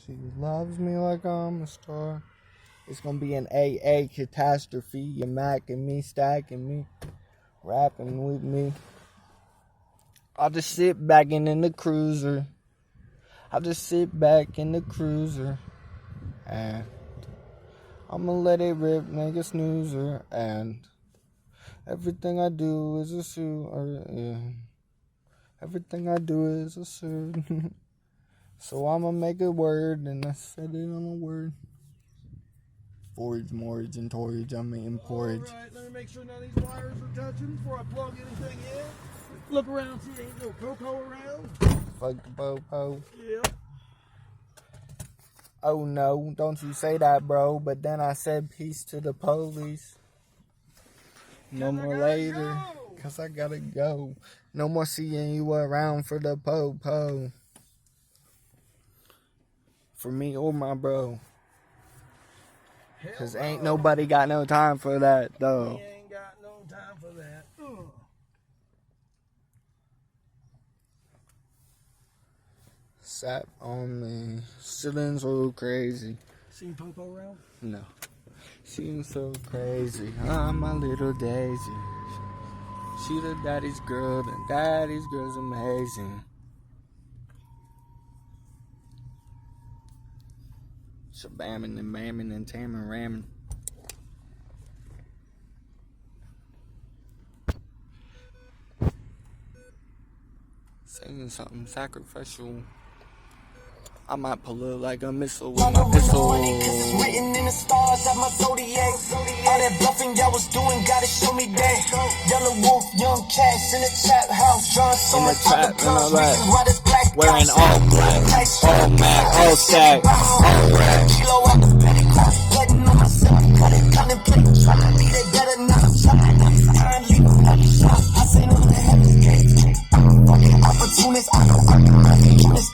She loves me like I'm a star. It's gonna be an AA catastrophe. You're macking me, stacking me, rapping with me. I'll just sit back in the cruiser. I'll just sit back in the cruiser. And I'ma let it rip, make a snoozer. And everything I do is a suit. Yeah. Everything I do is a suit. So I'ma make a word, and I said it on a word. Forage, mortgage, and torage. I'm eating porridge. Alright, let me make sure none of these wires are touching before I plug anything in. Look around, see ain't no popo around. Fuck the popo. Yeah. Oh no, don't you say that, bro. But then I said peace to the police. No more later, cause I gotta go. No more seeing you around for the po-po. For me or my bro. Cause ain't nobody got no time for that, though. We ain't got no time for that. Ugh. Sap on me. Sitting so crazy. Seen popo around? No. Seems so crazy. I'm my little Daisy. She the daddy's girl, and daddy's girl's amazing. Shabamming and mamming and tamming ramming. Saying something sacrificial. I might pull up like a missile with my pistol. Cause it's written in the stars at my zodiac. All that bluffing y'all was doing, gotta show me that. Yellow wolf, young cats in the trap house. Drawing so much trap, other guns, and all that. reasons why this black Wearing guy all black, all Mac, all stack, all rap. Kilo out the petty cross, blooding on myself. Cut it, contemplate, trying to be that better now. Time leaving heavy shots. I say no to the heavy cake. I'm a fucking opportunist. I know I'm the opportunist.